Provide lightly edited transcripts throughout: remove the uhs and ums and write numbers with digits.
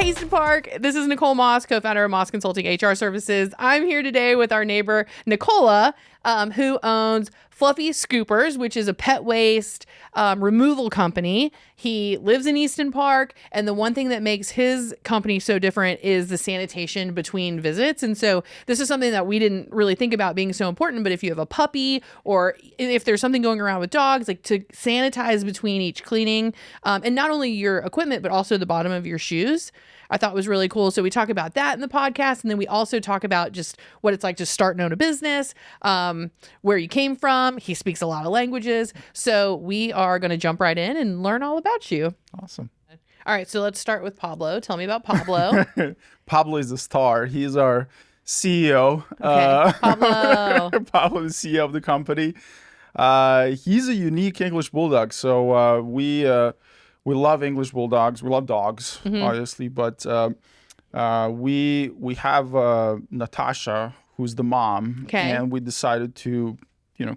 Easton Park. This is Nicole Moss, co-founder of Moss Consulting HR Services. I'm here today with our neighbor, Nikola, who owns Fluffly Scoopers, which is a pet waste removal company. He lives in Easton Park, and the one thing that makes his company so different is the sanitation between visits. And so this is something that we didn't really think about being so important, but if you have a puppy or if there's something going around with dogs, like to sanitize between each cleaning, and not only your equipment, but also the bottom of your shoes, I thought was really cool. So we talk about that in the podcast. And then we also talk about just what it's like to start and own a business, where you came from. He speaks a lot of languages. So we are going to jump right in and learn all about you. Awesome. All right. So let's start with Pablo. Tell me about Pablo. Pablo is the star. He's our CEO. Okay. Pablo. Pablo is the CEO of the company. He's a unique English bulldog. So we love English bulldogs. We love dogs, obviously, but we have Natasha, who's the mom, and we decided to,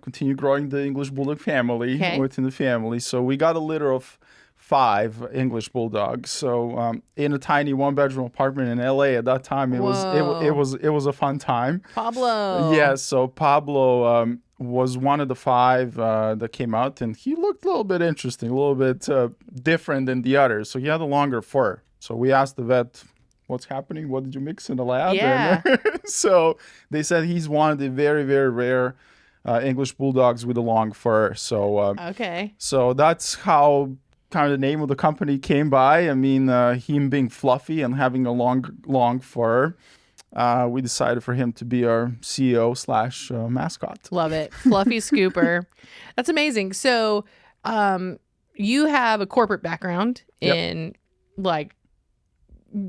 continue growing the English bulldog family within the family. So we got a litter of 5 English bulldogs. So in a tiny 1-bedroom apartment in LA at that time, it was a fun time. Pablo. Yeah. So Pablo was one of the 5 that came out, and he looked a little bit interesting, a little bit different than the others. So he had a longer fur. So we asked the vet, what's happening? What did you mix in the lab? Yeah. And so they said he's one of the very, very rare English bulldogs with a long fur. So so that's how kind of the name of the company came by. I mean, him being fluffy and having a long fur. We decided for him to be our CEO / mascot. Love it. Fluffly Scooper. That's amazing. So you have a corporate background in like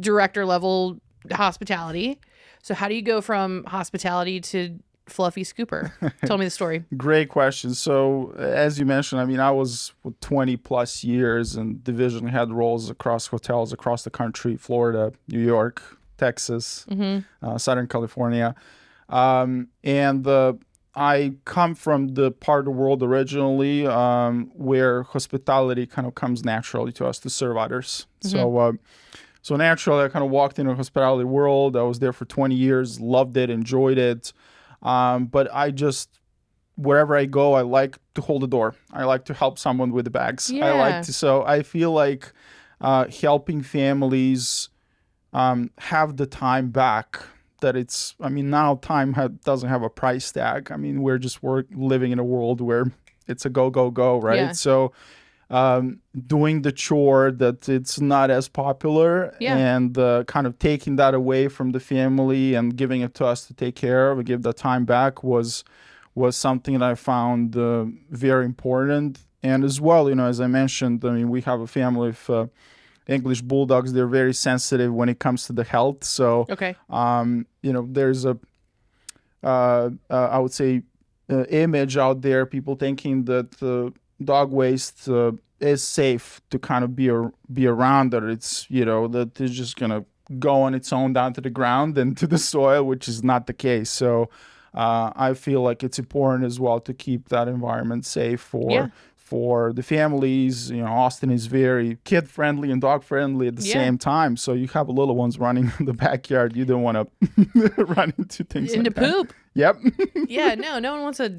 director level hospitality. So how do you go from hospitality to Fluffly Scooper? Tell me the story. Great question. So as you mentioned, I mean, I was 20 plus years and division head roles across hotels across the country, Florida, New York, Texas, Southern California. And I come from the part of the world originally where hospitality kind of comes naturally to us to serve others. So naturally, I kind of walked into the hospitality world. I was there for 20 years, loved it, enjoyed it. But I just, wherever I go, I like to hold the door. I like to help someone with the bags. Yeah. So I feel like helping families have the time back that it's, I mean, now time doesn't have a price tag. I mean, we're just living in a world where it's a go, right? Yeah. So doing the chore that it's not as popular and kind of taking that away from the family and giving it to us to take care of and give that time back was something that I found very important. And as well, as I mentioned, I mean, we have a family of English bulldogs. They're very sensitive when it comes to the health. So, there's a, I would say, image out there, people thinking that dog waste is safe to kind of be around, that it's, that it's just going to go on its own down to the ground and to the soil, which is not the case. So I feel like it's important as well to keep that environment safe for the families. Austin is very kid friendly and dog friendly at the same time. So you have little ones running in the backyard. You don't want to run into things into like poop. That. Yep. Yeah, no one wants a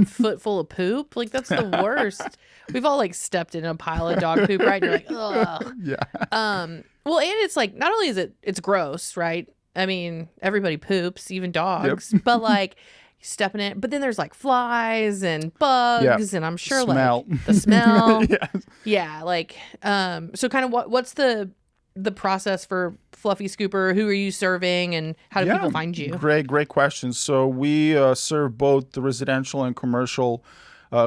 foot full of poop. Like, that's the worst. We've all like stepped in a pile of dog poop, right? You're like, ugh. Yeah. Well, and it's like, not only is it's gross, right? I mean, everybody poops, even dogs, but like step in it. But then there's like flies and bugs, and I'm sure like the smell. Yeah. Like, so kind of what's the process for Fluffly Scooper? Who are you serving, and how do people find you? Great question. So we serve both the residential and commercial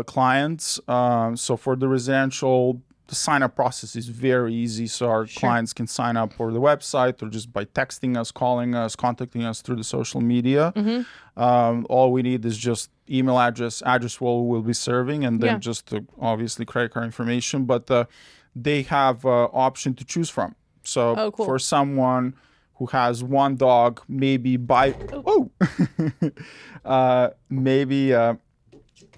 clients. So for the residential, the sign-up process is very easy. So our clients can sign up for the website or just by texting us, calling us, contacting us through the social media. All we need is just email address we'll be serving, and then just obviously credit card information. But they have option to choose from. So for someone who has one dog, maybe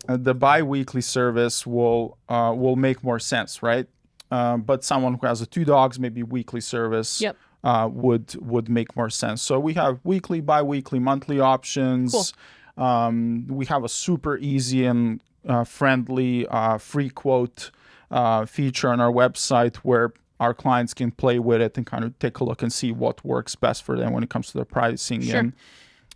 the bi-weekly service will make more sense, right? But someone who has 2 dogs, maybe weekly service would make more sense. So we have weekly, bi-weekly, monthly options. Cool. We have a super easy and friendly free quote feature on our website where our clients can play with it and kind of take a look and see what works best for them when it comes to their pricing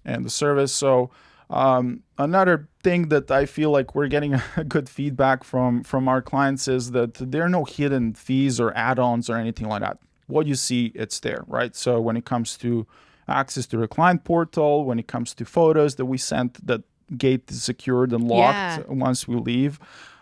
and the service. So another thing that I feel like we're getting a good feedback from our clients is that there are no hidden fees or add-ons or anything like that. What you see, it's there, right? So when it comes to access to the client portal, when it comes to photos that we sent, that gate is secured and locked once we leave,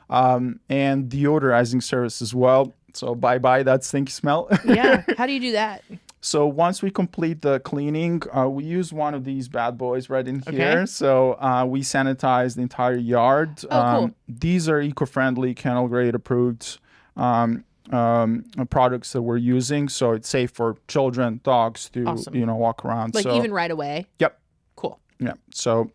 and deodorizing service as well. So bye-bye that stinky smell. Yeah. How do you do that? So once we complete the cleaning, we use one of these bad boys right in here. So we sanitize the entire yard. Cool. These are eco-friendly, kennel grade approved products that we're using. So it's safe for children, dogs to walk around. Like even right away? Yep. Cool. Yeah. So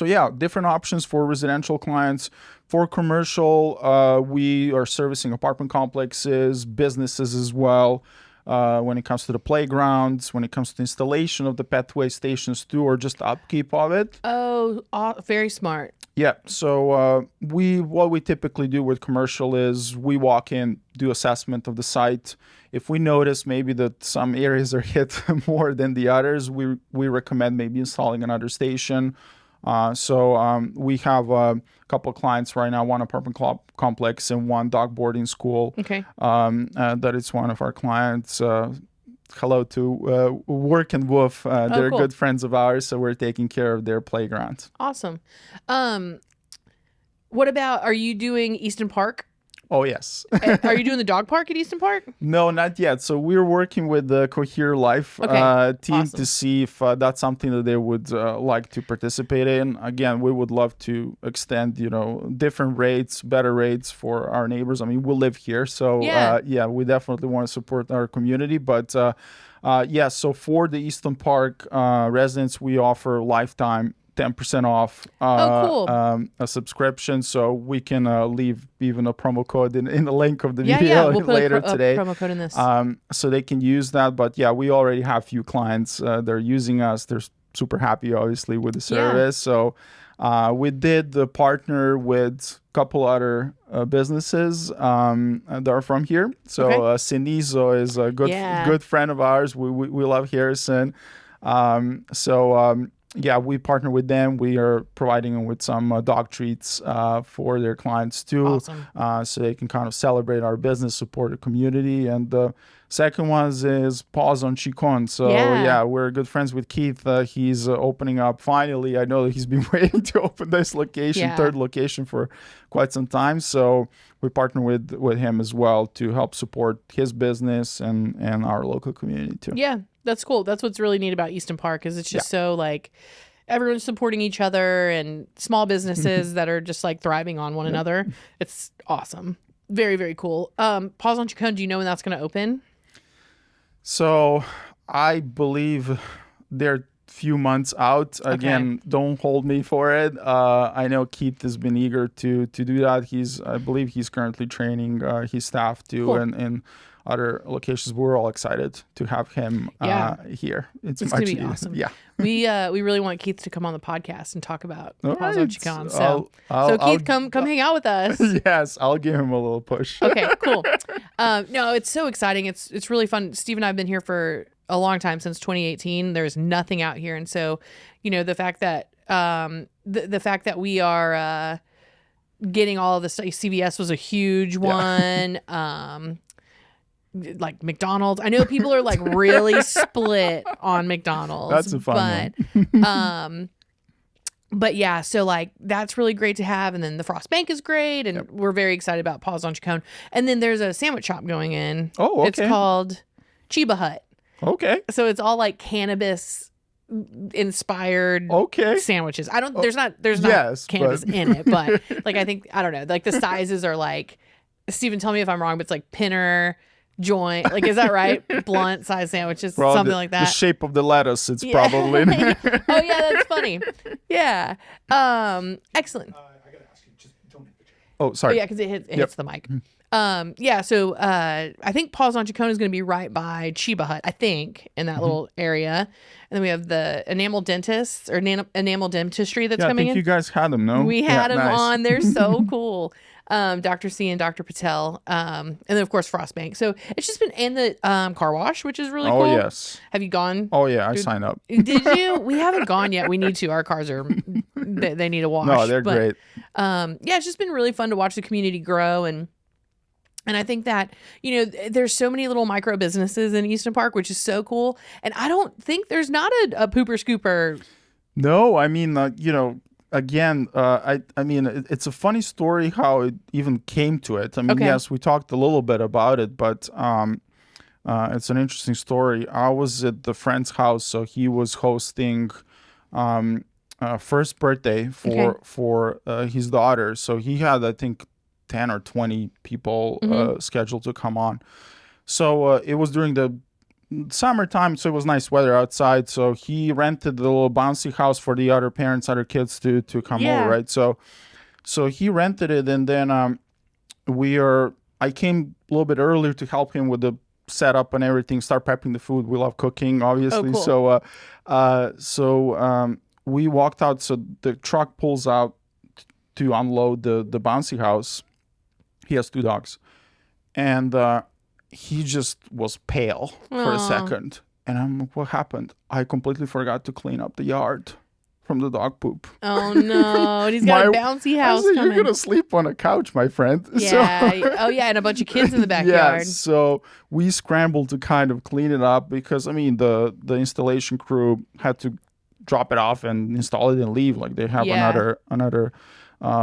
yeah, different options for residential clients. For commercial, we are servicing apartment complexes, businesses as well. When it comes to the playgrounds, when it comes to installation of the pet waste stations too, or just upkeep of it. Oh, very smart. Yeah. So what we typically do with commercial is we walk in, do assessment of the site. If we notice maybe that some areas are hit more than the others, we recommend maybe installing another station. So we have a couple of clients right now, one apartment complex and one dog boarding school. Okay. That is one of our clients. Hello to Work and Woof. They're cool. good friends of ours, so we're taking care of their playground. Awesome. What about, are you doing Easton Park? Oh, yes. Are you doing the dog park at Easton Park? No, not yet. So we're working with the Cohere Life team awesome. to see if that's something that they would like to participate in. Again, we would love to extend, different rates, better rates for our neighbors. I mean, we live here, so we definitely want to support our community. But so for the Easton Park residents, we offer lifetime 10% off cool. a subscription, so we can leave even a promo code in the link of the video we'll later put today. a promo code in this. So they can use that. But we already have a few clients that are using us. They're super happy, obviously, with the service. So we did the partner with a couple other businesses that are from here. So Sinizo is a good friend of ours. We love Harrison. We partner with them. We are providing them with some dog treats for their clients too. Awesome. So they can kind of celebrate our business, support the community. And the second one is Paws on Chicon. So we're good friends with Keith. He's opening up finally. I know that he's been waiting to open this location, third location, for quite some time. So we partner with him as well to help support his business and our local community too. Yeah. That's cool. That's what's really neat about Easton Park is it's just so like everyone's supporting each other and small businesses that are just like thriving on one another. It's awesome. Very, very cool. Paws on Chicon, do you know when that's going to open? So I believe they're a few months out. Again, don't hold me for it. I know Keith has been eager to do that. I believe he's currently training his staff too. Cool. And other locations. We're all excited to have him here. It's gonna be awesome. Yeah. We really want Keith to come on the podcast and talk about Paws on Chicon. So Keith, come hang out with us. Yes, I'll give him a little push. Okay, cool. No, it's so exciting. It's really fun. Steve and I have been here for a long time, since 2018. There's nothing out here, and so the fact that the fact that we are getting all of this. CVS was a huge one. Like McDonald's. I know people are like really split on McDonald's. That's a fun one. But yeah, so like that's really great to have. And then the Frost Bank is great, and we're very excited about Paws on Chicon. And then there's a sandwich shop going in. Oh, okay. It's called Chiba Hut. Okay. So it's all like cannabis inspired sandwiches. There's not cannabis in it, but like I don't know, like the sizes are like, Steven, tell me if I'm wrong, but it's like pinner joint, like, is that right? Blunt size sandwiches, something like that. The shape of the lettuce, it's probably. Oh yeah, that's funny. Yeah. Excellent. I gotta ask you, just don't make the Oh, sorry. Yeah, because it hits the mic. Yeah, so I think Paul's on Chacon is going to be right by Chiba Hut, I think, in that little area. And then we have the enamel dentists or enamel dentistry that's coming I think in. you guys had them, no? We had them nice. on. They're so cool. Dr. C and Dr. Patel. And then, of course, Frostbank. So it's just been, and the car wash, which is really cool. Oh, yes. Have you gone? Oh, yeah, I signed up. Did you? We haven't gone yet. We need to. Our cars are, they need a wash. No, they're great. Yeah, it's just been really fun to watch the community grow. And I think that, there's so many little micro businesses in Easton Park, which is so cool. And I don't think there's not a pooper scooper. No, I mean, again, I mean, it's a funny story how it even came to it. I mean, yes, we talked a little bit about it, but it's an interesting story. I was at the friend's house, so he was hosting first birthday for his daughter. So he had, I think, 10 or 20 people scheduled to come on. So it was during the summertime, so it was nice weather outside. So he rented the little bouncy house for the other parents, other kids to come over, right? So he rented it, and then I came a little bit earlier to help him with the setup and everything, start prepping the food. We love cooking, obviously. Oh, cool. So we walked out. So the truck pulls out to unload the bouncy house. He has 2 dogs, and he just was pale for a second. And I'm like, what happened? I completely forgot to clean up the yard from the dog poop. Oh, no. And he's got a bouncy house I said, coming. You're going to sleep on a couch, my friend. Yeah. Oh, yeah, and a bunch of kids in the backyard. Yeah, so we scrambled to kind of clean it up because, I mean, the installation crew had to drop it off and install it and leave. Like, they have another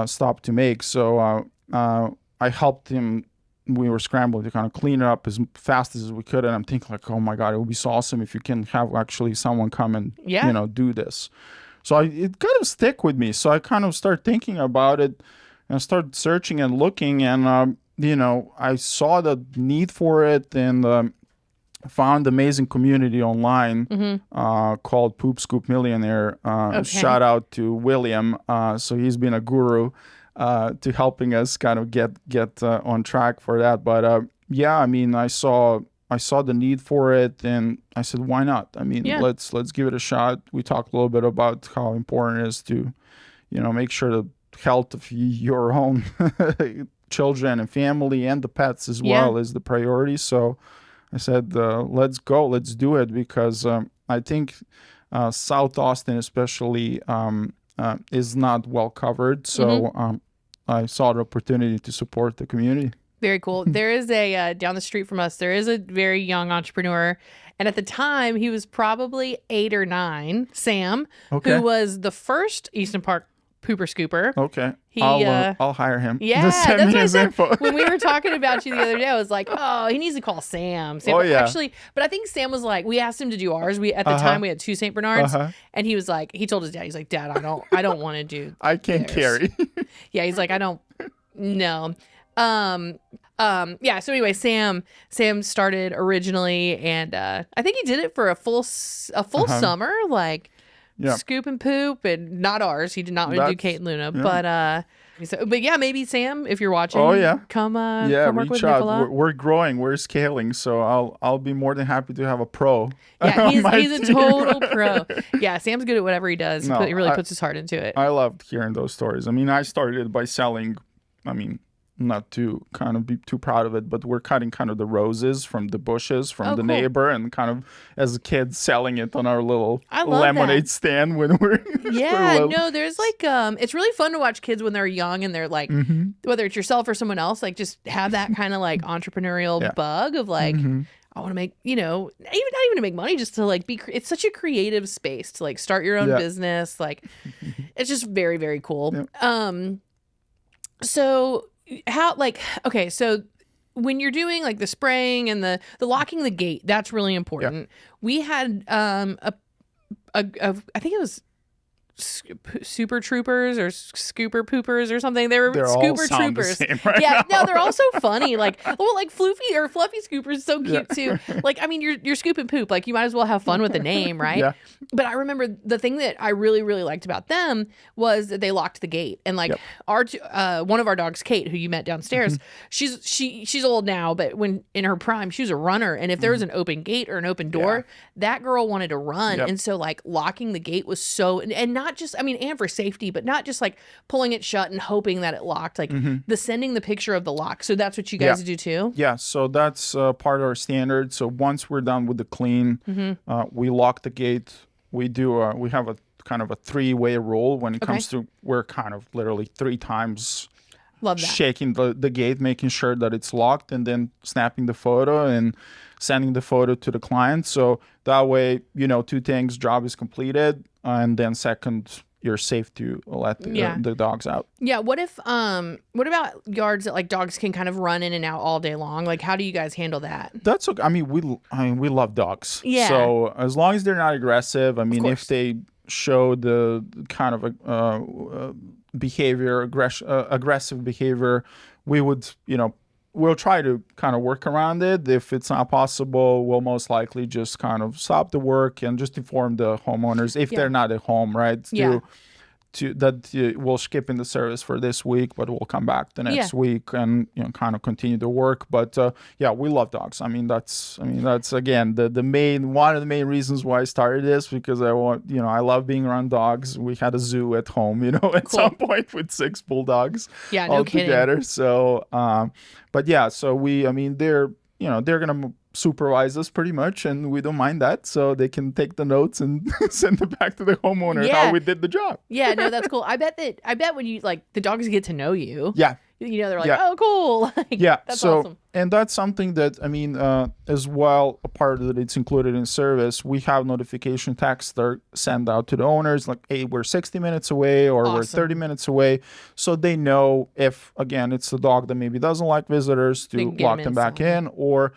stop to make. So I helped him. We were scrambling to kind of clean it up as fast as we could. And I'm thinking like, oh my God, it would be so awesome if you can have actually someone come and, do this. So it kind of stick with me. So I kind of start thinking about it and start searching and looking. And, I saw the need for it and found an amazing community online called Poop Scoop Millionaire. Shout out to William. So he's been a guru to helping us kind of get on track for that. But I mean, I saw the need for it, and I said, why not? I mean, let's give it a shot. We talked a little bit about how important it is to, make sure the health of your own children and family and the pets as well is the priority. So I said, let's go, let's do it, because I think South Austin especially is not well covered. So I saw the opportunity to support the community. Very cool. There is a, down the street from us, there is a very young entrepreneur. And at the time, he was probably 8 or 9, Sam, who was the first Easton Park pooper scooper. Okay. I'll hire him. Yeah, that's what I said. When we were talking about you the other day, I was like, oh, he needs to call Sam. Actually, but I think Sam was like, we asked him to do ours. At the time we had 2 St. Bernards, and he was like, he told his dad, he's like, Dad, I don't want to do I can't carry. Yeah, he's like, I don't know. So anyway, Sam started originally, and I think he did it for a full summer, like scoop and poop, and not ours. He did not want to do Kate and Luna, but maybe Sam, if you're watching, come work with Nikola. We're growing, we're scaling, so I'll be more than happy to have a pro. Yeah, he's a total pro. Yeah, Sam's good at whatever he does. He really puts his heart into it. I loved hearing those stories. I mean, I started by selling, not to kind of be too proud of it, but we're cutting kind of the roses from the bushes from the neighbor, and kind of as a kid selling it on our little lemonade stand when we're there's like it's really fun to watch kids when they're young and they're like whether it's yourself or someone else, like just have that kind of like entrepreneurial bug of like I want to make, not even to make money, just to like it's such a creative space to like start your own business. Like it's just very, very cool. So how, like, okay, so when you're doing like the spraying and the locking the gate, that's really important. We had I think it was super troopers or scooper poopers or something. They were They're all scooper sound the troopers. same right Yeah, now. no, they're all so funny. Like, well, like Floofy or Fluffy Scoopers is so cute too. Like, I mean, you're scooping poop. Like, you might as well have fun with the name, right? Yeah. But I remember the thing that I really, really liked about them was that they locked the gate. And like our one of our dogs, Kate, who you met downstairs, she's old now, but when in her prime, she was a runner. And if there was an open gate or an open door, that girl wanted to run. And so like locking the gate was so, and not just, I mean, and for safety, but not just like pulling it shut and hoping that it locked, like the sending the picture of the lock. So that's what you guys do too? Yeah, so that's part of our standard. So once we're done with the clean, we lock the gate. We have a kind of a 3-way rule when it comes to, we're kind of literally 3 times Love that. shaking the gate, making sure that it's locked, and then snapping the photo and sending the photo to the client. So that way, 2 things, job is completed, and then second, you're safe to let the dogs out. Yeah. What about yards that like dogs can kind of run in and out all day long? Like, how do you guys handle that? That's okay. I mean, we love dogs. Yeah. So as long as they're not aggressive, I mean, if they show the kind of aggressive behavior, we would, we'll try to kind of work around it. If it's not possible, we'll most likely just kind of stop the work and just inform the homeowners if they're not at home, right? We'll skip in the service for this week, but we'll come back the next week and kind of continue the work. But we love dogs. I mean that's again one of the main reasons why I started this, because I love being around dogs. We had a zoo at home, at some point with 6 bulldogs all together. So they're gonna supervise us pretty much, and we don't mind that, so they can take the notes and send it back to the homeowner how we did the job. Yeah, no, that's cool. I bet when you like the dogs get to know you, they're like, oh, cool. That's awesome. And that's something that, I mean, as well, a part that it's included in service, we have notification texts that are sent out to the owners, like, hey, we're 60 minutes away, or we're 30 minutes away. So they know if, again, it's the dog that maybe doesn't like visitors, to lock them back in, or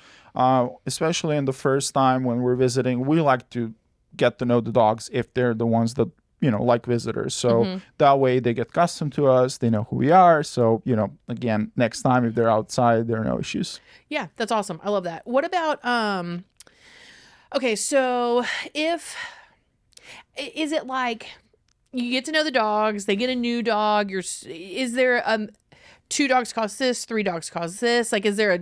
especially in the first time when we're visiting, we like to get to know the dogs if they're the ones that like visitors. So that way they get accustomed to us, they know who we are. So again, next time if they're outside, there are no issues. Yeah, that's awesome. I love that. What about okay, so is it like you get to know the dogs, they get a new dog, is there 2 dogs cost this, 3 dogs cost this? Like, is there a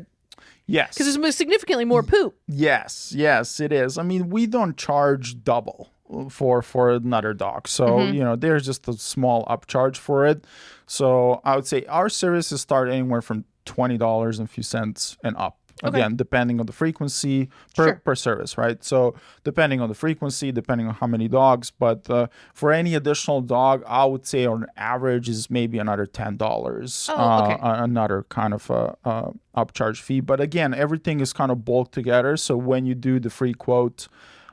Yes. Because there's significantly more poop. Yes, it is. I mean, we don't charge double for another dog. So, there's just a small upcharge for it. So I would say our services start anywhere from $20 and a few cents and up. Again, depending on the frequency per service, right? So depending on the frequency, depending on how many dogs. But for any additional dog, I would say on average is maybe another $10, another kind of upcharge fee. But again, everything is kind of bulked together. So when you do the free quote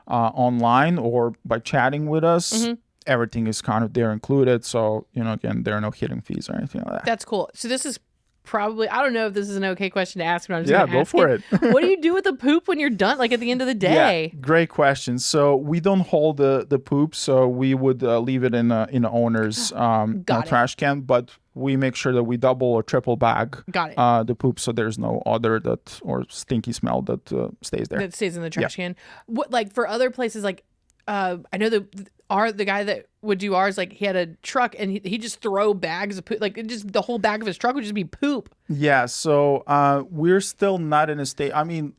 online or by chatting with us, everything is kind of there included. So, again, there are no hidden fees or anything like that. That's cool. So this is probably, I don't know if this is an okay question to ask, but I'm just going to go ask for it. What do you do with the poop when you're done, like at the end of the day? Yeah, great question. So we don't hold the poop, so we would leave it in the owner's trash can, but we make sure that we double or triple bag the poop, so there's no odor or stinky smell that stays there. That stays in the trash can. What, like for other places, like I know the guy that would do ours, like he had a truck and he just throw bags of poop, like just the whole back of his truck would just be poop. Yeah, so we're still not in a state. I mean,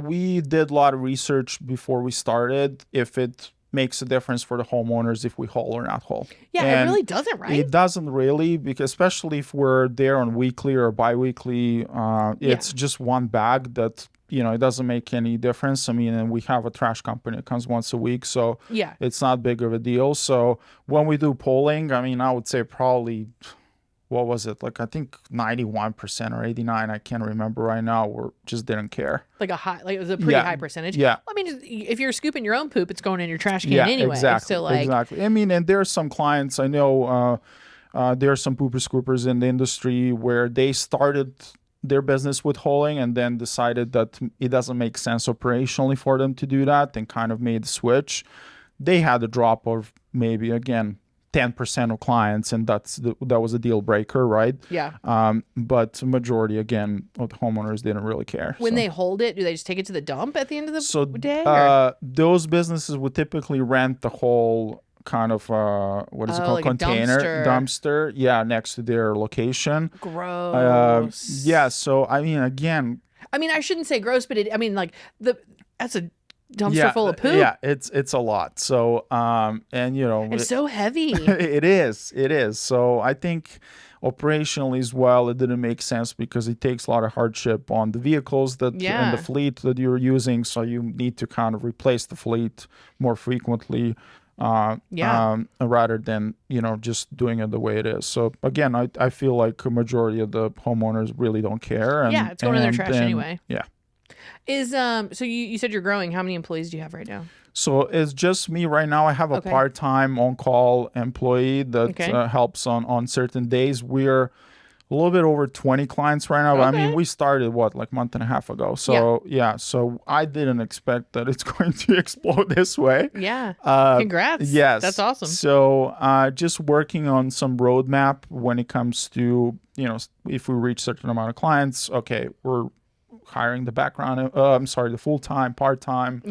we did a lot of research before we started if it makes a difference for the homeowners if we haul or not haul. Yeah, and it really doesn't, right? It doesn't really, because especially if we're there on weekly or bi-weekly, it's just one bag that it doesn't make any difference. I mean, and we have a trash company that comes once a week, so it's not big of a deal. So when we do polling, I mean, I would say probably, what was it? Like, I think 91% or 89, I can't remember right now, we just didn't care. Like it was a pretty high percentage. Yeah. I mean, if you're scooping your own poop, it's going in your trash can anyway. Exactly. So exactly. I mean, and there are some clients, I know there are some pooper scoopers in the industry where they started their business with hauling and then decided that it doesn't make sense operationally for them to do that and kind of made the switch. They had a drop of maybe, again, 10% of clients, and that was a deal breaker, right? Yeah. But majority, again, of the homeowners didn't really care. When they hold it, do they just take it to the dump at the end of the day? Those businesses would typically rent the whole kind of what is it called, like a container dumpster, next to their location. Gross. Yeah, so I mean, again, I shouldn't say gross, but that's a dumpster full of poop. Yeah, it's a lot. So and it's so heavy. It is. So I think operationally as well, it didn't make sense because it takes a lot of hardship on the vehicles and the fleet that you're using. So you need to kind of replace the fleet more frequently. Rather than just doing it the way it is. So again, I feel like a majority of the homeowners really don't care. And, it's going in their trash anyway. Yeah. Is so you said you're growing. How many employees do you have right now? So it's just me right now. I have a part-time on-call employee that helps on certain days. We're a little bit over 20 clients right now. But I mean, we started like a month and a half ago. So so I didn't expect that it's going to explode this way. Yeah. Congrats. Yes. That's awesome. So just working on some roadmap when it comes to, if we reach a certain amount of clients, we're hiring the the full-time, part-time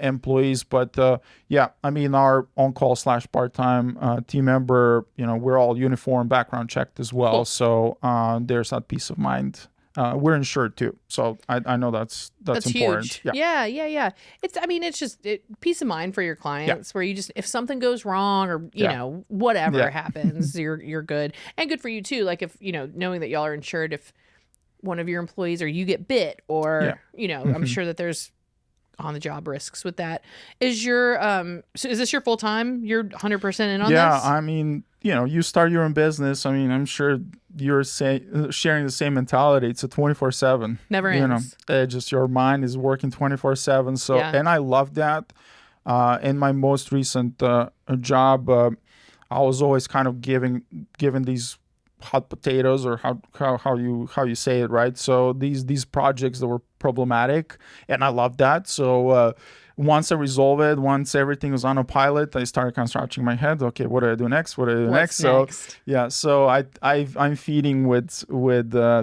employees. But I mean, our on-call / part-time team member, we're all uniform, background checked as well. Cool. So there's that peace of mind. We're insured too. So I know that's important. Huge. Yeah. It's just peace of mind for your clients where you just, if something goes wrong or, whatever happens, you're good. And good for you too. Like if, knowing that y'all are insured, if one of your employees or you get bit or I'm sure that there's on the job risks with that. Is your so is this your full time? You're 100% in on this? I mean, you start your own business. I mean, I'm sure you're sharing the same mentality. It's a 24/7. Never ends. Just your mind is working 24/7. So and I love that. In my most recent job, I was always kind of given these hot potatoes, or how you say it, right? So these projects that were problematic, and I love that. So once I resolve it, once everything was on a pilot, I started kind of scratching my head. Okay, what do I do next? What do I do next? So so I'm feeding with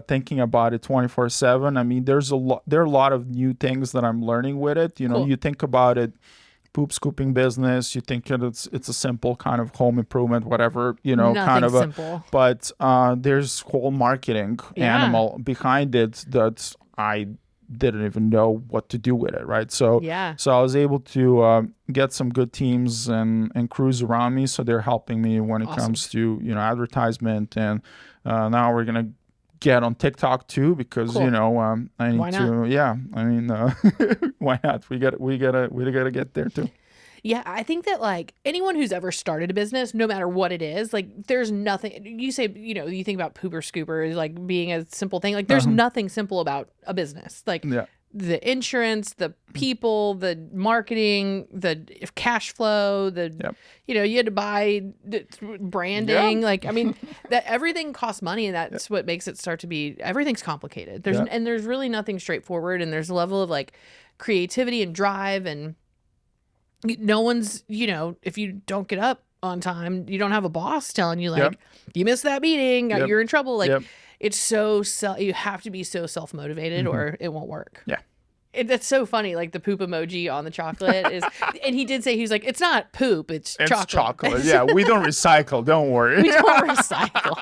thinking about it 24/7. I mean, there are a lot of new things that I'm learning with it. Cool. You think about it, poop scooping business, you think it's a simple kind of home improvement, whatever, Nothing kind of simple. But there's whole marketing animal behind it that I didn't even know what to do with it, right? So I was able to get some good teams and crews around me, so they're helping me when it comes to advertisement, and now we're gonna get on TikTok too, because I need why not? to. I mean, why not? We gotta get there too. Yeah, I think that like anyone who's ever started a business, no matter what it is, like there's nothing. You say you think about pooper scoopers like being a simple thing. Like there's nothing simple about a business. Like the insurance, the people, the marketing, the cash flow, you had to buy branding. Like, I mean, that everything costs money, and that's what makes it start to be, everything's complicated. There's really nothing straightforward, and there's a level of like creativity and drive, and no one's, if you don't get up on time, you don't have a boss telling you like, you missed that meeting, you're in trouble. Like, it's so you have to be so self-motivated or it won't work. That's so funny. Like the poop emoji on the chocolate is, and he did say, he was like, it's not poop, it's chocolate. Yeah, we don't recycle. Don't worry. We don't recycle.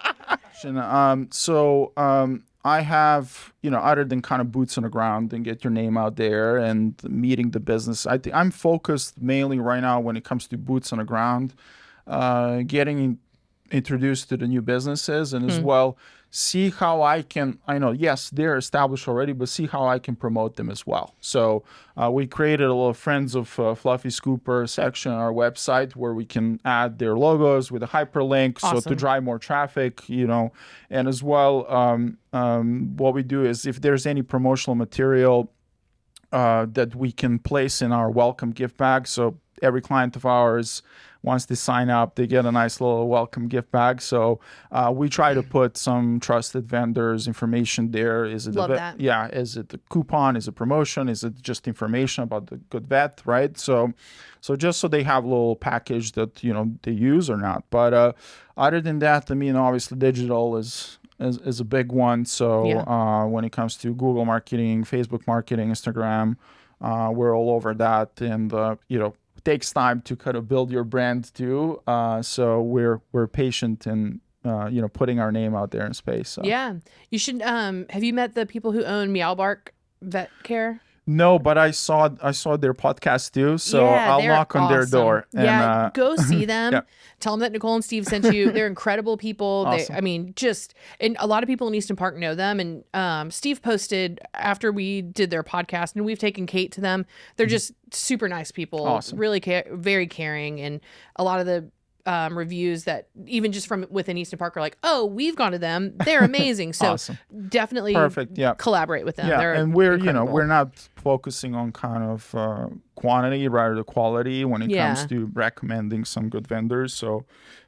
I have, other than kind of boots on the ground and get your name out there and meeting the business, I think I'm focused mainly right now when it comes to boots on the ground, getting introduced to the new businesses, and as well see how I know, yes, they're established already, but see how I can promote them as well. So we created a little Friends of Fluffly Scoopers section on our website where we can add their logos with a hyperlink, so to drive more traffic, and as well, what we do is if there's any promotional material that we can place in our welcome gift bag. So every client of ours, once they sign up, they get a nice little welcome gift bag. So we try to put some trusted vendors information there. Is it Love that. Yeah, is it a coupon? Is it promotion? Is it just information about the good vet, right? So just so they have a little package that they use or not. But other than that, I mean, obviously digital is a big one. So when it comes to Google marketing, Facebook marketing, Instagram, we're all over that, and it takes time to kind of build your brand too. So we're patient in putting our name out there in space. So. Yeah, you should. Have you met the people who own Meow Bark Vet Care? No, but I saw their podcast too, so I'll knock on their door. And, go see them. Yeah. Tell them that Nicole and Steve sent you. They're incredible people. Awesome. And a lot of people in Easton Park know them. And Steve posted after we did their podcast, and we've taken Kate to them. They're just super nice people. Awesome. Really very caring, and a lot of the reviews that even just from within Easton Park are like, oh, we've gone to them. They're amazing. So awesome. Definitely Perfect. Yeah. collaborate with them. Yeah, They're and we're incredible. we're not focusing on kind of quantity, rather the quality when it comes to recommending some good vendors. So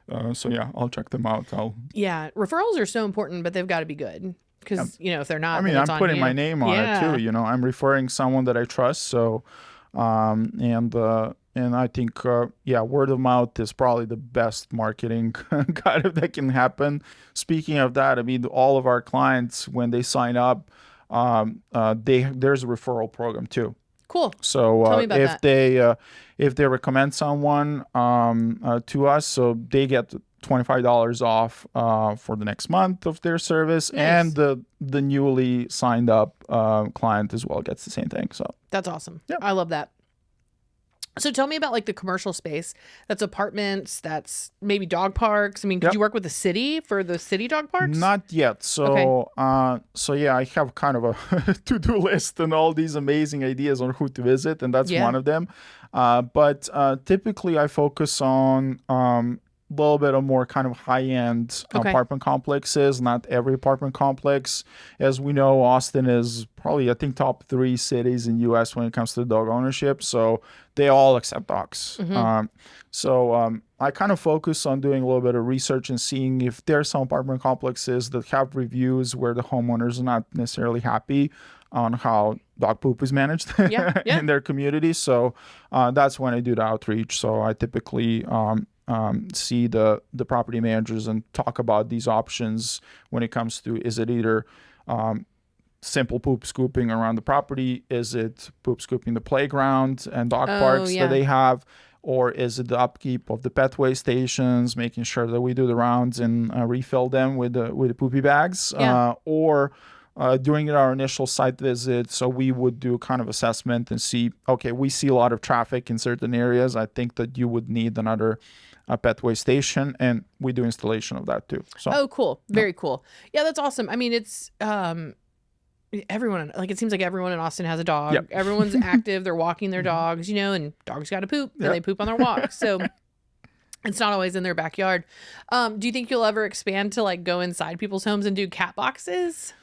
yeah, I'll check them out. Yeah, referrals are so important, but they've got to be good because if they're not, I mean, then it's I'm on putting you. my name on it too. I'm referring someone that I trust. So and I think, word of mouth is probably the best marketing kind of that can happen. Speaking of that, I mean, all of our clients, when they sign up, there's a referral program too. Cool. So Tell me about that. If they recommend someone to us, so they get $25 off for the next month of their service, Nice. and the newly signed up client as well gets the same thing. So That's awesome. Yeah. I love that. So tell me about like the commercial space. That's apartments. That's maybe dog parks. I mean, could you work with the city for the city dog parks? Not yet. So yeah, I have kind of a to-do list and all these amazing ideas on who to visit, and that's one of them. But typically I focus on a little bit of more kind of high-end apartment complexes. Not every apartment complex. As we know, Austin is probably, I think, top 3 cities in U.S. when it comes to dog ownership. So they all accept dogs. I kind of focus on doing a little bit of research and seeing if there's some apartment complexes that have reviews where the homeowners are not necessarily happy on how dog poop is managed in their community. So that's when I do the outreach. So I typically see the property managers and talk about these options when it comes to, is it either simple poop scooping around the property, is it poop scooping the playground and dog parks that they have, or is it the upkeep of the pet waste stations, making sure that we do the rounds and refill them with the poopy bags, or during our initial site visit. So we would do kind of assessment and see, okay, we see a lot of traffic in certain areas. I think that you would need another pet waste station, and we do installation of that too. So cool. Very cool. Yeah, that's awesome. I mean, it's everyone, like, it seems like everyone in Austin has a dog. Everyone's active. They're walking their dogs, and dogs got to poop and they poop on their walk. So it's not always in their backyard. Do you think you'll ever expand to like go inside people's homes and do cat boxes?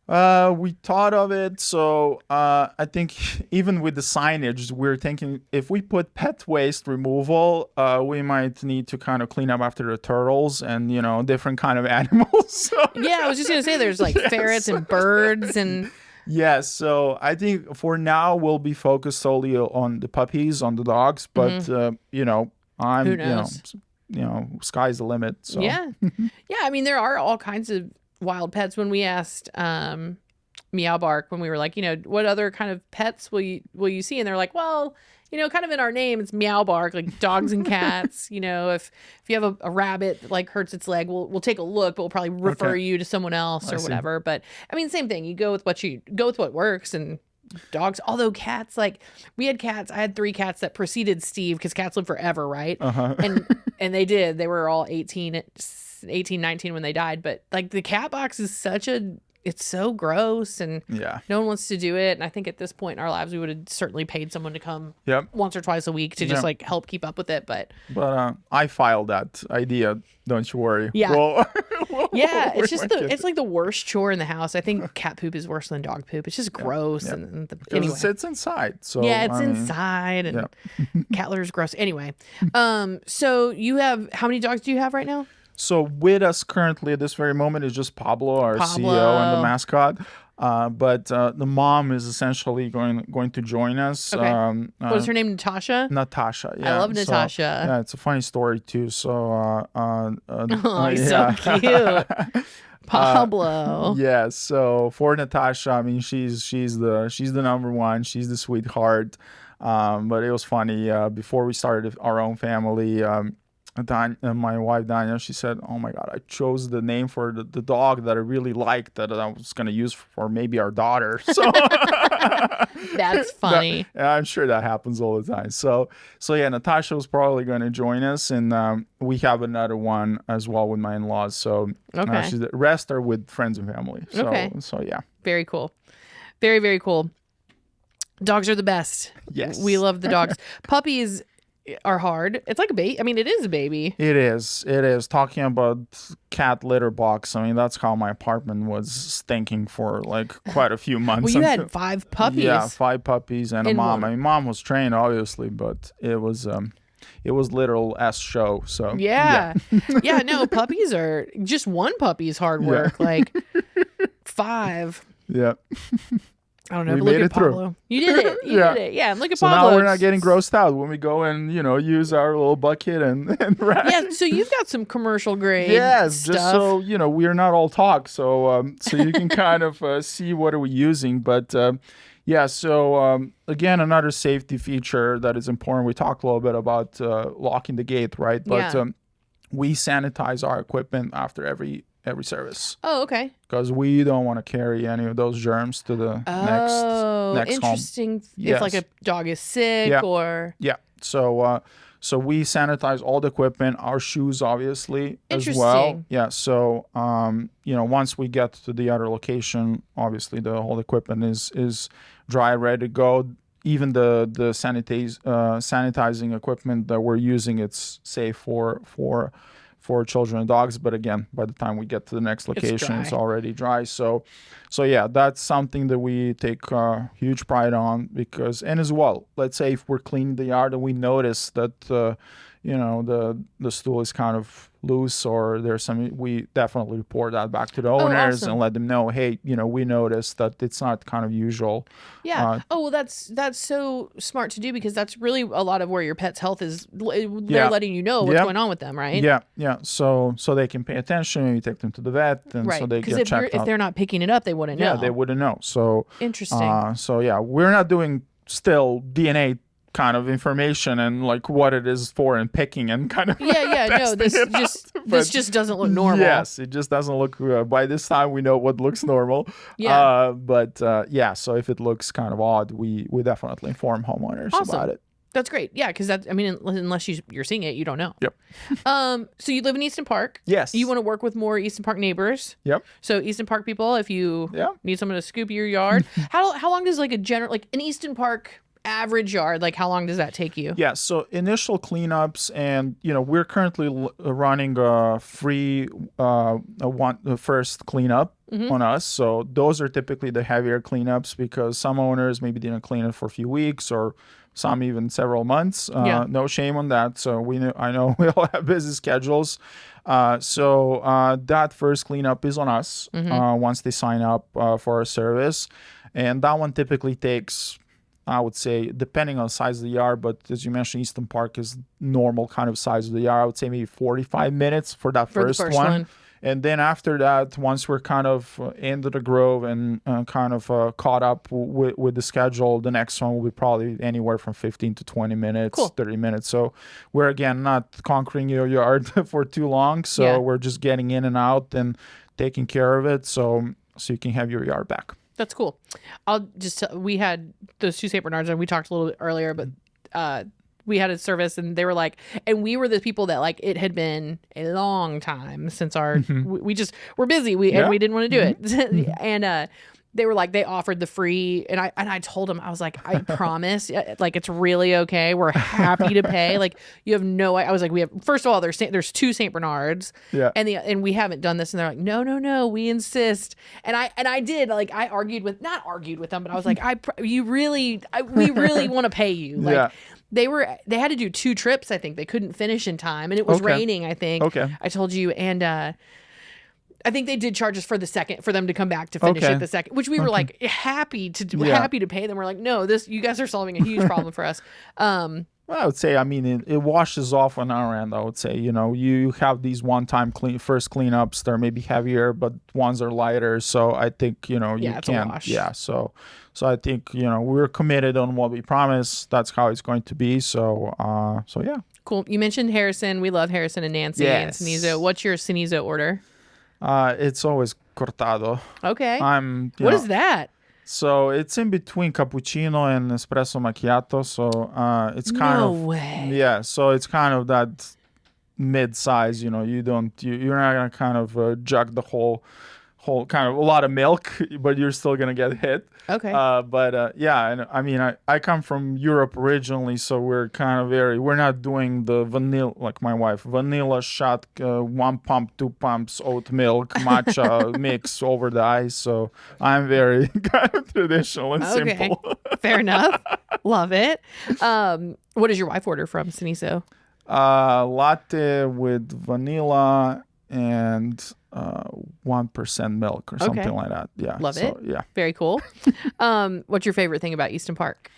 We thought of it. So I think even with the signage, we're thinking if we put pet waste removal, we might need to kind of clean up after the turtles and, different kind of animals. So, I was just going to say there's like ferrets and birds and... Yes. So I think for now we'll be focused solely on the puppies, on the dogs. But, I'm, who knows? Sky's the limit. So. Yeah. I mean, there are all kinds of wild pets. When we asked Meow Bark, when we were like, what other kind of pets will you see, and they're like, well, kind of in our name it's Meow Bark, like dogs and cats. If you have a rabbit that like hurts its leg, we'll take a look, but we'll probably refer you to someone else or whatever. But I mean, same thing, you go with what works. And dogs, although cats, like we had cats, I had 3 cats that preceded Steve because cats live forever, right? And they were all 18, 19 when they died. But like the cat box is such a it's so gross, and Yeah. no one wants to do it. And I think at this point in our lives, we would have certainly paid someone to come Yep. once or twice a week to just like help keep up with it. But I filed that idea. Don't you worry. Yeah. Yeah, it's just it's it's like the worst chore in the house. I think cat poop is worse than dog poop. It's just gross. Anyway. It sits inside. So yeah, it's inside, and cat litter is gross. Anyway, so you have, how many dogs do you have right now? So with us currently at this very moment is just Pablo, our CEO and the mascot. But the mom is essentially going to join us. Okay. What's her name? Natasha? Natasha. Yeah. I love Natasha. So, yeah, it's a funny story too. So oh, he's so cute. Pablo. Yeah. So for Natasha, I mean, she's the number one. She's the sweetheart. But it was funny. Before we started our own family, my wife Danya, she said, "Oh my God, I chose the name for the dog that I really liked that I was gonna use for maybe our daughter." So that's funny. I'm sure that happens all the time. So yeah, Natasha was probably going to join us, and we have another one as well with my in-laws. So the rest are with friends and family. So yeah, very cool, very, very cool. Dogs are the best. Yes, we love the dogs. Puppies are hard. It's like a baby. I mean, it is a baby. It is. Talking about cat litter box, I mean, that's how my apartment was stinking for like quite a few months. Well, you had 5 puppies. Yeah, 5 puppies and a mom. I mean, mom was trained obviously, but it was literal S show. So yeah. No, puppies are just, one puppy is hard work. Like 5. Yeah. I don't know. But look at Pablo. You did it. You did it. Yeah. And look at Pablo. So now we're not getting grossed out when we go and, use our little bucket and rat. Yeah. So you've got some commercial grade stuff. Just so, we're not all talk. So you can kind of see what are we using. But again, another safety feature that is important. We talked a little bit about locking the gate, right? But we sanitize our equipment after every service. Oh, okay. Because we don't want to carry any of those germs to the next interesting. Home. If like a dog is sick or so we sanitize all the equipment, our shoes obviously as well. Yeah. So once we get to the other location, obviously the whole equipment is dry, ready to go. Even the sanitizing equipment that we're using, it's safe for children and dogs, but again, by the time we get to the next location, it's already dry. So yeah, that's something that we take huge pride on, because, and as well, let's say if we're cleaning the yard and we notice that the stool is kind of loose or there's we definitely report that back to the owners and let them know, hey, we noticed that it's not kind of usual. Yeah. That's so smart to do, because that's really a lot of where your pet's health is. They're letting you know what's going on with them, right? Yeah. So they can pay attention, and you take them to the vet, and so they get checked out. If they're not picking it up, they wouldn't know. Yeah, they wouldn't know. So interesting. So yeah, we're not doing still DNA kind of information and like what it is for and picking and kind of this just doesn't look normal. Yes, it just doesn't look by this time we know what looks normal. So if it looks kind of odd, we definitely inform homeowners about it. That's great. Yeah, because unless you're seeing it, you don't know. Yep. So you live in Easton Park. Yes. You want to work with more Easton Park neighbors. Yep. So Easton Park people, if you need someone to scoop your yard, how long does like an Easton Park average yard, like how long does that take you? Yeah, so initial cleanups, and we're currently running a free first cleanup on us. So those are typically the heavier cleanups, because some owners maybe didn't clean it for a few weeks or some even several months. No shame on that. So I know we all have busy schedules. So that first cleanup is on us once they sign up for our service, and that one typically takes, I would say, depending on the size of the yard, but as you mentioned, Easton Park is normal kind of size of the yard. I would say maybe 45 minutes for that first one. And then after that, once we're kind of into the grove and kind of caught up with the schedule, the next one will be probably anywhere from 15 to 20 minutes, 30 minutes. So we're, again, not conquering your yard for too long. So we're just getting in and out and taking care of it so you can have your yard back. That's cool. I'll just we had those 2 St. Bernards, and we talked a little bit earlier, but we had a service, and they were like, and we were the people that like it had been a long time since we just we're busy, and we didn't want to do it, and they were like, they offered the free, and I told them, I was like, I promise, like it's really okay. We're happy to pay. Like you have no. I was like, we have, first of all, there's 2 Saint Bernards, and we haven't done this, and they're like, no, we insist. And I did, like I not argued with them, but I was like, we really want to pay you. Like they had to do 2 trips. I think they couldn't finish in time, and it was raining. I think. Okay. I told you, and I think they did charge us for them to come back to finish it the second, which we were like happy to pay them. We're like, no, you guys are solving a huge problem for us. Well, I would say, I mean, it washes off on our end. I would say, you have these one-time first cleanups. They're maybe heavier, but ones are lighter. So I think, you can't. Yeah. So I think, we're committed on what we promised. That's how it's going to be. So yeah. Cool. You mentioned Harrison. We love Harrison and Nancy and Cenizo. What's your Cenizo order? It's always cortado. Okay. What is that? So it's in between cappuccino and espresso macchiato. So it's kind of. No way. Yeah. So it's kind of that mid-size. You're not gonna kind of jug the whole kind of a lot of milk, but you're still gonna get hit. Okay. But and I mean, I come from Europe originally, so we're kind of we're not doing the vanilla, like my wife, vanilla shot, 1 pump, 2 pumps, oat milk, matcha mix over the ice. So I'm very kind of traditional and simple. Fair enough. Love it. What does your wife order from Cenizo? Latte with vanilla and 1% milk or something like that. Yeah. Love it. Yeah. Very cool. What's your favorite thing about Easton Park?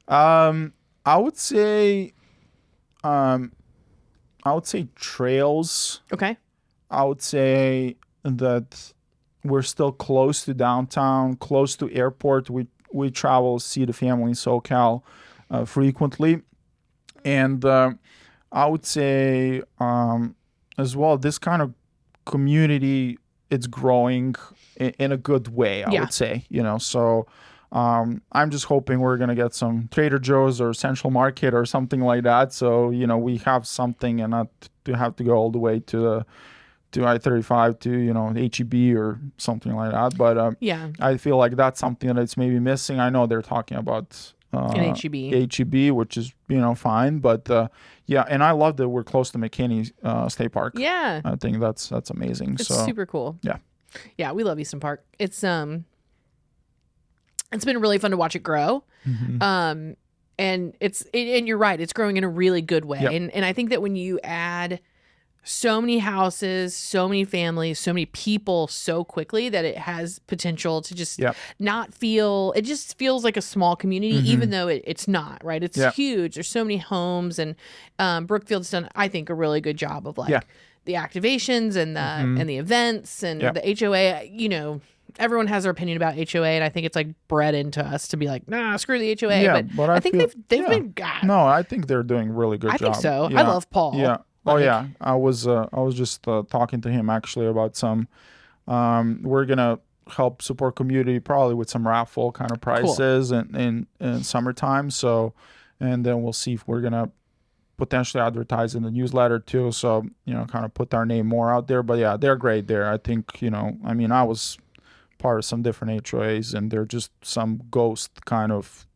I would say trails. Okay. I would say that we're still close to downtown, close to airport. We travel, see the family in SoCal frequently. And I would say as well, this kind of community, it's growing in a good way, I would say, so I'm just hoping we're going to get some Trader Joe's or Central Market or something like that, so we have something and not to have to go all the way to I-35 to HEB or something like that. But I feel like that's something that's maybe missing. I know they're talking about an HEB, which is fine, but and I love that we're close to McKinney State Park. Yeah, I think that's amazing. It's super cool. Yeah, we love Easton Park. It's been really fun to watch it grow. And and you're right, it's growing in a really good way. And I think that when you add so many houses, so many families, so many people so quickly, that it has potential to just not feel, it just feels like a small community, even though it's not, right? It's huge. There's so many homes, and Brookfield's done, I think, a really good job of the activations and the events and the HOA. Everyone has their opinion about HOA, and I think it's like bred into us to be like, nah, screw the HOA. Yeah, but I think they've been. No, I think they're doing a really good job. I think so. I love Paul. Yeah. I was just talking to him actually about some. We're gonna help support community probably with some raffle kind of prizes in summertime. So, and then we'll see if we're gonna potentially advertise in the newsletter too. So kind of put our name more out there. But yeah, they're great there. I think I mean, I was part of some different HOAs, and they're just some ghost kind of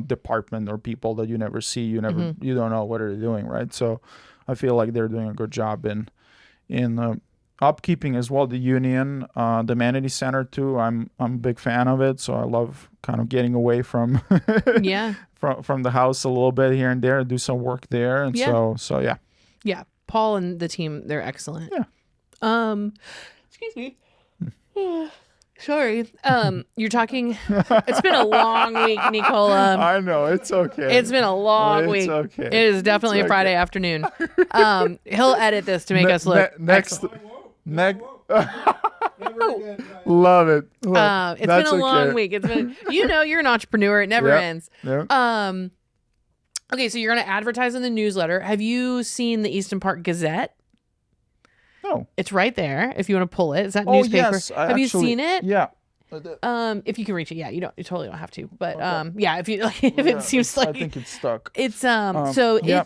department or people that you never see. You don't know what they're doing, right? So I feel like they're doing a good job in upkeeping as well. The Union, the Amenity Center too. I'm a big fan of it, so I love kind of getting away from from the house a little bit here and there, do some work there, and so yeah. Yeah, Paul and the team, they're excellent. Yeah. Excuse me. Sorry. You're talking. It's been a long week, Nikola. I know, it's okay. It's been a long week. Okay. It is definitely a Friday afternoon. He'll edit this to make us look next. Love it. It's been a long week. It's been. You're an entrepreneur. It never ends. Yep. Okay, so you're going to advertise in the newsletter. Have you seen the Easton Park Gazette? No. It's right there if you want to pull it. Is that newspaper? Yes, Have you seen it? Yeah. If you can reach it, yeah, you totally don't have to. But yeah, if you like, if it seems like I think it's stuck. it's so yeah.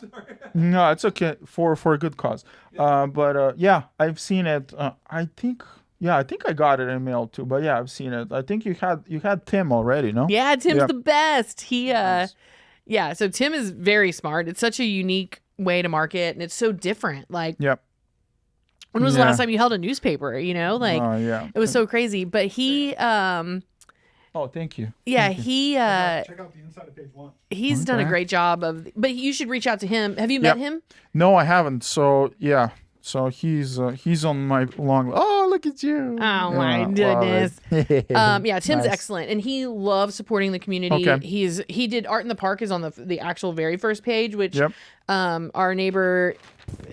No, it's okay for a good cause. But yeah, I've seen it. I think I got it in mail too. But yeah, I've seen it. I think you had Tim already, no? Yeah, Tim's the best. He Nice. yeah, so Tim is very smart. It's such a unique way to market, and it's so different. Like, Yep. when was the last time you held a newspaper? You know, like Yeah. it was so crazy. But he Oh, thank you. yeah, Thank you. he Check out the inside of page 1. he's done a great job of. But you should reach out to him. Have you met him? No, I haven't. So yeah. So he's on my long. Oh, look at you! Oh my goodness! Yeah, Tim's excellent, and he loves supporting the community. Okay. He did Art in the Park is on the actual very first page, which Yep. Our neighbor,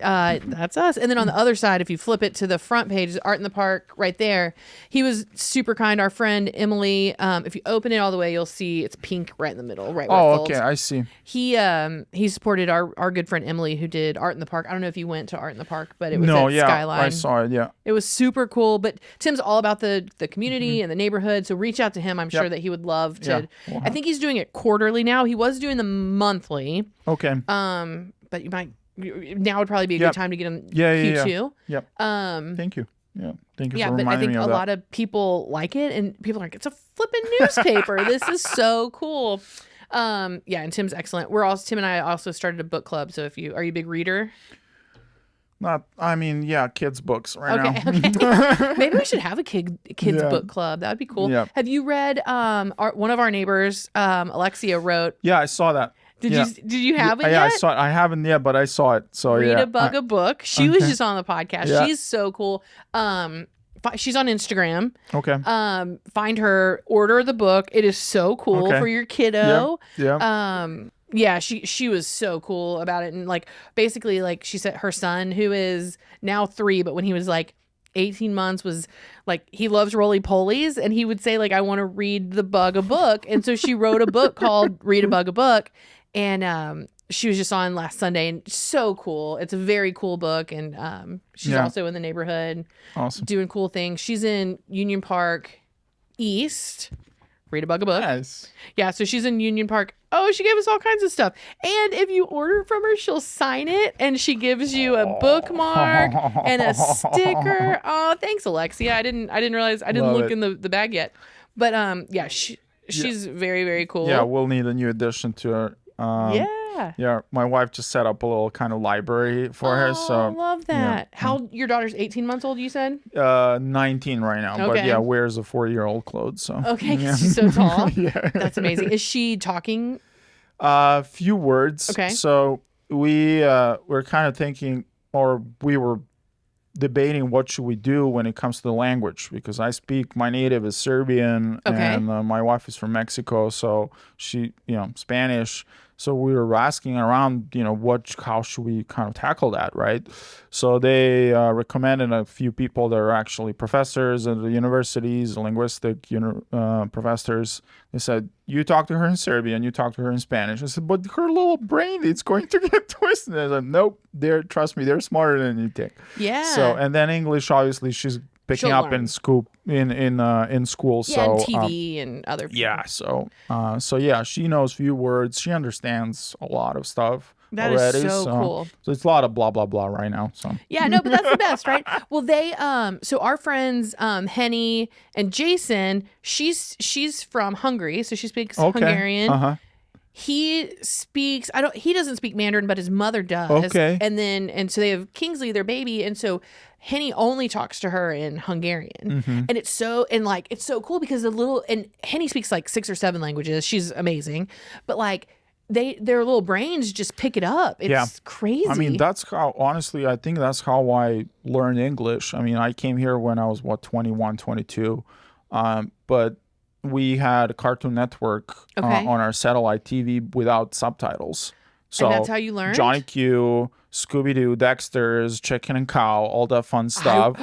that's us. And then on the other side, if you flip it to the front page, Art in the Park right there. He was super kind. Our friend Emily, if you open it all the way, you'll see it's pink right in the middle, right where it folds. Okay, I see. He supported our good friend Emily, who did Art in the Park. I don't know if you went to Art in the Park, but it was at Skyline. I saw it. Yeah. It was super cool. But Tim's all about the community and the neighborhood. So reach out to him. I'm sure that he would love to. Yeah. I think he's doing it quarterly now. He was doing them monthly. Okay. But now would probably be a good time to get him Q2. Yep. Thank you. Yeah. Thank you Yeah, for but I reminding think me a of that. lot of people like it, and people are like, it's a flipping newspaper. This is so cool. Yeah, and Tim's excellent. Tim and I also started a book club. So are you a big reader? Kids books right now. Okay. Maybe we should have a kids book club. That would be cool. Yeah. Have you read one of our neighbors, Alexia wrote? Yeah, I saw that. Did you have it yet? Yeah, I saw it. I haven't yet, but I saw it. So Read a book. She was just on the podcast. Yeah. She's so cool. She's on Instagram. Okay. Find her, order the book. It is so cool for your kiddo. Yeah. Yeah, she was so cool about it. And like, basically, like she said, her son, who is now 3, but when he was like 18 months, was like, he loves roly-polies, and he would say like, I want to read the bug a book. And so she wrote a book called Read a Bug a Book. And she was just on last Sunday, and so cool. It's a very cool book. And she's also in the neighborhood. Awesome. Doing cool things. She's in Union Park East. Read a Bug a Book. Nice. Yeah, so she's in Union Park. Oh, she gave us all kinds of stuff. And if you order from her, she'll sign it, and she gives you a bookmark and a sticker. Oh, thanks, Alexia. I didn't realize. I didn't look in the bag yet. But yeah, she's very, very cool. Yeah, we'll need a new addition to her. Yeah, my wife just set up a little kind of library for her. So I love that. Yeah. How your daughter's 18 months old, you said? 19 right now. But yeah, wears a 4-year-old clothes. So because she's so tall. Yeah. That's amazing. Is she talking? Few words. Okay. So we're kind of thinking, or we were debating what should we do when it comes to the language, because my native is Serbian and my wife is from Mexico, so she Spanish. So we were asking around, how should we kind of tackle that, right? So they recommended a few people that are actually professors at the universities, linguistic professors. They said, you talk to her in Serbian, you talk to her in Spanish. I said, but her little brain, it's going to get twisted. I said, nope, trust me, they're smarter than you think. Yeah. So, and then English, obviously, she's picking up in school. In school, yeah, so and TV and other. Yeah, so yeah, she knows few words. She understands a lot of stuff. That already, is so cool. So it's a lot of blah blah blah right now. So yeah, no, but that's the best, right? Well, they so our friends Henny and Jason, she's from Hungary, so she speaks Hungarian. He doesn't speak Mandarin, but his mother does. Okay. And so they have Kingsley, their baby, and so Henny only talks to her in Hungarian. And it's so cool because Henny speaks like 6 or 7 languages. She's amazing. But like their little brains just pick it up. It's crazy. I mean, I think that's how I learned English. I mean, I came here when I was 21, 22. But we had Cartoon Network on our satellite TV without subtitles. So and that's how you learned? Johnny Q, Scooby-Doo, Dexter's, Chicken and Cow, all that fun stuff.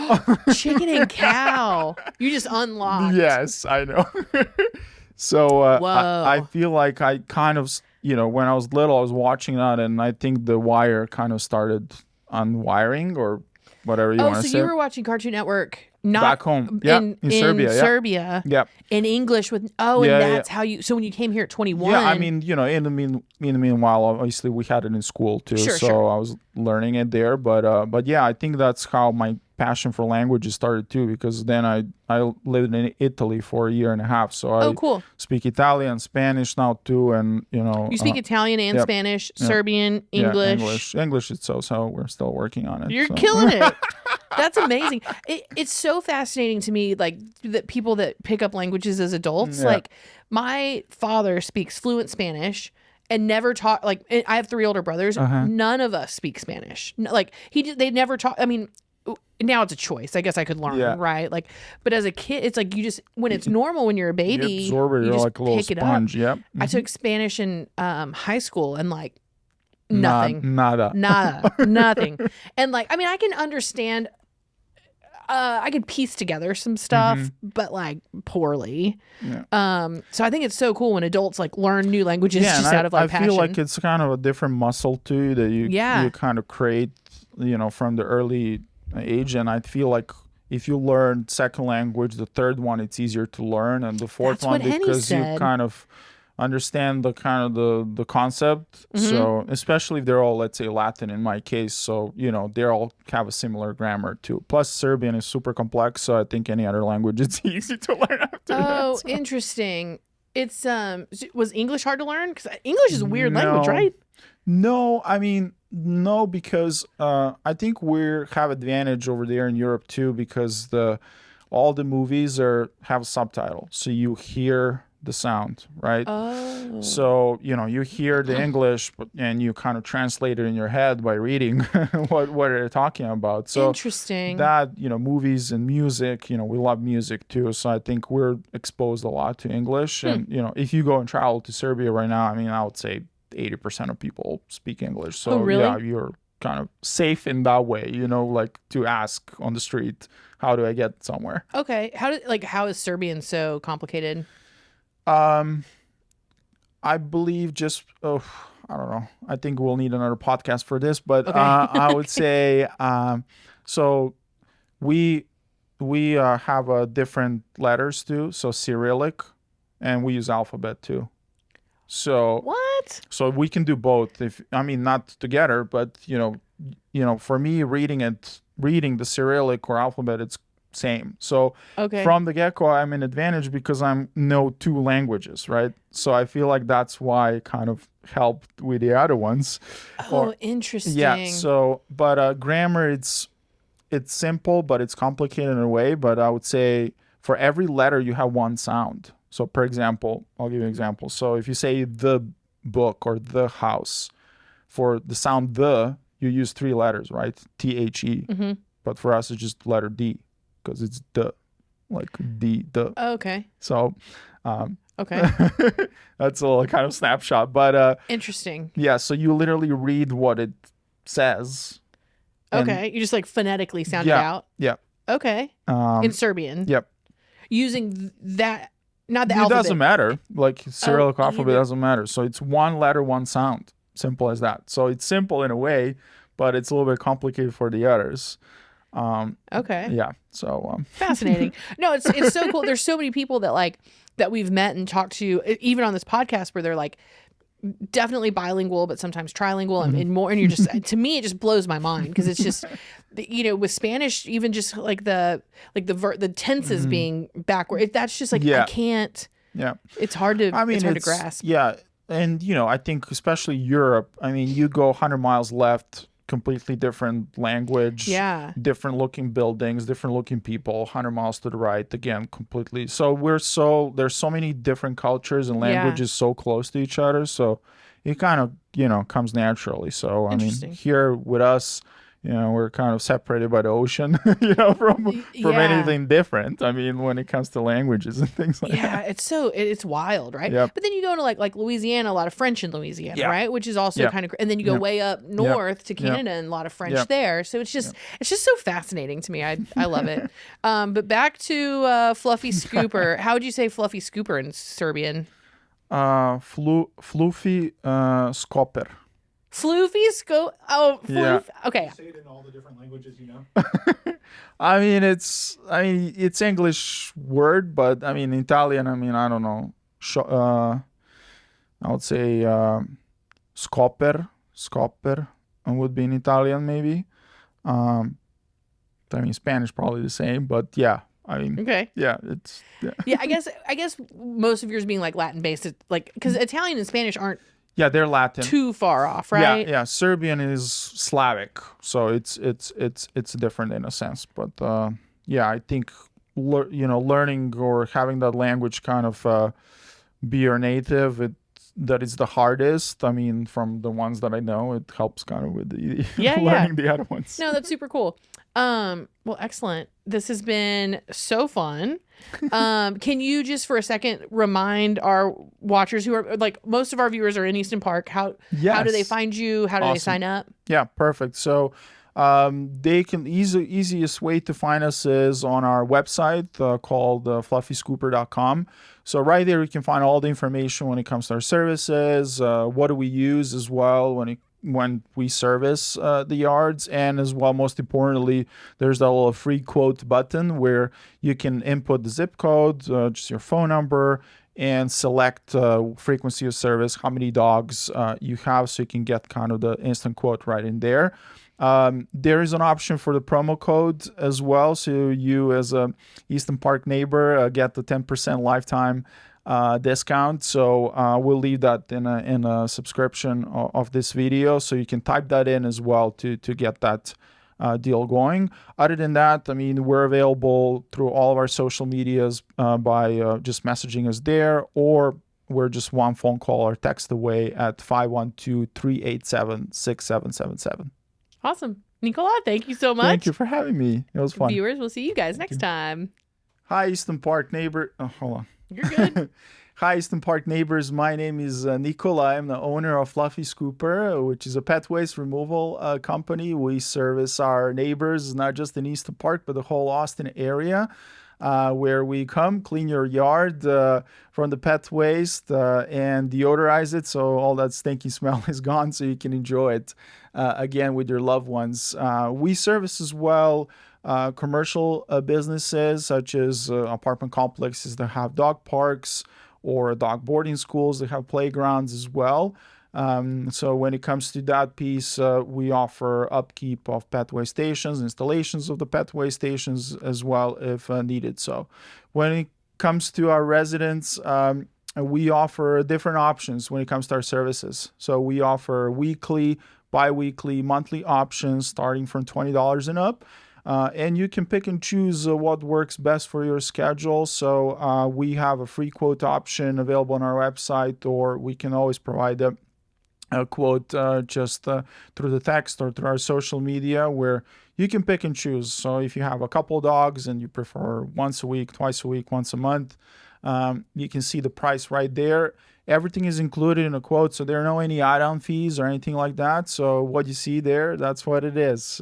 Chicken and Cow. You just unlocked. Yes, I know. So I feel like I kind of, when I was little, I was watching that, and I think the wire kind of started unwiring or whatever you want to say. Oh, so you were watching Cartoon Network Not back home. Yeah, in Serbia. Serbia. Yeah. In English with and that's how you. So when you came here at 21. Yeah, I mean, in the meanwhile, obviously we had it in school too, so I was learning it there. But yeah, I think that's how my passion for languages started too, because then I lived in Italy for a year and a half, so I cool. speak Italian, Spanish now too, and you speak Italian and Spanish, Serbian, English. English is so we're still working on it. You're killing it. That's amazing. It's so fascinating to me, like that people that pick up languages as adults. Like my father speaks fluent Spanish and never taught. Like I have 3 older brothers. None of us speak Spanish. Like they never taught. I mean, now it's a choice. I guess I could learn, right? Like, but as a kid, it's like you just when it's normal when you're a baby, you absorb it. You just like a little pick sponge. It up. I took Spanish in high school and like nothing, nada, nothing. And like, I mean, I can understand. I can piece together some stuff, but like poorly. Yeah. So I think it's so cool when adults like learn new languages just out of like passion. I feel like it's kind of a different muscle too that you kind of create, from the early age. And I feel like if you learn second language, the third one it's easier to learn, and the fourth one because you kind of understand the the concept. So especially if they're all, let's say, Latin in my case, so they all have a similar grammar too. Plus Serbian is super complex, so I think any other language it's easy to learn after that, so. Interesting. It's was English hard to learn? Because English is a weird language, right? No, I mean, no, because I think we have advantage over there in Europe too, because all the movies have a subtitle, so you hear the sound, right? Oh. So you hear the English, and you kind of translate it in your head by reading what they're talking about. So interesting. That movies and music, we love music too. So I think we're exposed a lot to English. And if you go and travel to Serbia right now, I mean, I would say 80% of people speak English. So really? Yeah, you're kind of safe in that way. Like to ask on the street, how do I get somewhere? Okay, how is Serbian so complicated? I believe I don't know. I think we'll need another podcast for this, but okay. I would say so we have different letters too. So Cyrillic, and we use alphabet too. So what? So we can do both. Not together, but for me, reading the Cyrillic or alphabet, it's same. So from the get-go, I'm in advantage because I know 2 languages, right? So I feel like that's why I kind of helped with the other ones. Interesting. Yeah. So, but grammar, it's simple, but it's complicated in a way. But I would say for every letter, you have one sound. So, for example, I'll give you an example. So if you say the book or the house, for the sound the, you use 3 letters, right? THE. But for us, it's just letter D, because it's the, like the. Okay. So, okay. That's a little kind of snapshot, but interesting. Yeah, so you literally read what it says. Okay, you just like phonetically sound it out. Yeah. Okay. In Serbian. Yep. Using that, not the alphabet. It doesn't matter. Like Cyrillic alphabet doesn't matter. So it's one letter, one sound. Simple as that. So it's simple in a way, but it's a little bit complicated for the others. Okay. Yeah. So fascinating. No, it's so cool. There's so many people that we've met and talked to, even on this podcast, where they're like definitely bilingual, but sometimes trilingual and more. And you're just, to me, it just blows my mind, because it's just, with Spanish, even just like the tenses being backward. That's just like, I can't. Yeah. It's hard to. It's hard to grasp. Yeah, and I think especially Europe. I mean, you go 100 miles left, completely different language, different looking buildings, different looking people. 100 miles to the right, again, completely. So there's so many different cultures and languages so close to each other, so it kind of comes naturally. So I mean, here with us, we're kind of separated by the ocean, from anything different. I mean, when it comes to languages and things like that. Yeah, it's wild, right? Yep. But then you go to like Louisiana, a lot of French in Louisiana, right? Which is also kind of, and then you go way up north to Canada and a lot of French there. So it's just so fascinating to me. I love it. But back to Fluffly Scooper. How would you say Fluffly Scooper in Serbian? Fluffly Scoper. Floofy scope. Oh, Yeah. Okay. Say it in all the different languages you know. It's English word, but in Italian, I don't know. I would say scopper would be in Italian maybe. Spanish probably the same, but yeah. Okay. Yeah, it's Yeah, I guess most of yours being like Latin based, like because Italian and Spanish aren't yeah, they're Latin. too far off, right? Yeah. Serbian is Slavic, so it's different in a sense. But yeah, I think learning or having that language kind of be your native, that is the hardest. From the ones that I know, it helps kind of with the learning the other ones. No, that's super cool. Well, excellent. This has been so fun. Can you just for a second remind our watchers who are like most of our viewers are in Easton Park, how do they find you? How do they sign up? Yeah, perfect. So they can easiest way to find us is on our website called fluffyscooper.com. So right there you can find all the information when it comes to our services, what do we use as well when we service the yards, and as well, most importantly, there's that little free quote button where you can input the zip code, just your phone number, and select frequency of service, how many dogs you have, so you can get kind of the instant quote right in there. There is an option for the promo code as well, so you as a Easton Park neighbor get the 10% lifetime discount. So we'll leave that in a subscription of this video, so you can type that in as well to get that deal going. Other than that, we're available through all of our social medias by just messaging us there, or we're just one phone call or text away at 512-387-6777. Awesome. Nikola, thank you so much. Thank you for having me. It was fun. Viewers, we'll see you guys next time. Hi, Easton Park neighbor. Oh, hold on. You're good. Hi, Easton Park neighbors. My name is Nikola. I'm the owner of Fluffly Scooper, which is a pet waste removal company. We service our neighbors, not just in Easton Park, but the whole Austin area, where we come, clean your yard from the pet waste and deodorize it, so all that stinky smell is gone, so you can enjoy it again with your loved ones. We service as well commercial businesses such as apartment complexes that have dog parks or dog boarding schools that have playgrounds as well. So when it comes to that piece, we offer upkeep of pet waste stations, installations of the pet waste stations as well if needed. So when it comes to our residents, we offer different options when it comes to our services. So we offer weekly, bi-weekly, monthly options starting from $20 and up. And you can pick and choose what works best for your schedule. So we have a free quote option available on our website, or we can always provide a quote just through the text or through our social media, where you can pick and choose. So if you have a couple dogs and you prefer once a week, twice a week, once a month, you can see the price right there. Everything is included in a quote, so there are no any add-on fees or anything like that. So what you see there, that's what it is.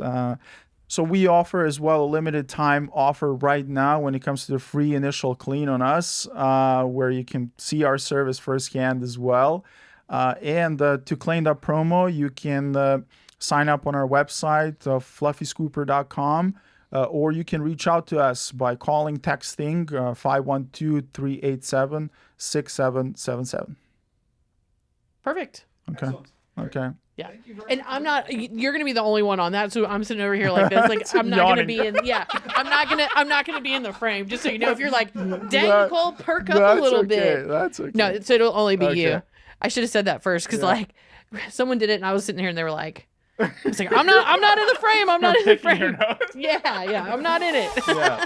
So we offer as well a limited time offer right now when it comes to the free initial clean on us, where you can see our service firsthand as well. And to claim that promo, you can sign up on our website, fluffyscooper.com, or you can reach out to us by calling, texting 512-387-6777. Perfect. Okay. Excellent. Okay. Yeah. Thank you very And much. I'm not, you're going to be the only one on that. So I'm sitting over here like this. Like I'm not going to be in, I'm not going to be in the frame. Just so you know, if you're like, dang, Nicole, perk up a little bit. That's okay. No, so it'll only be Okay. you. I should have said that first. Cause Yeah. like someone did it and I was sitting here and they were like, I was like, I'm not in the frame. I'm not in the frame. Yeah. I'm not in it. Yeah.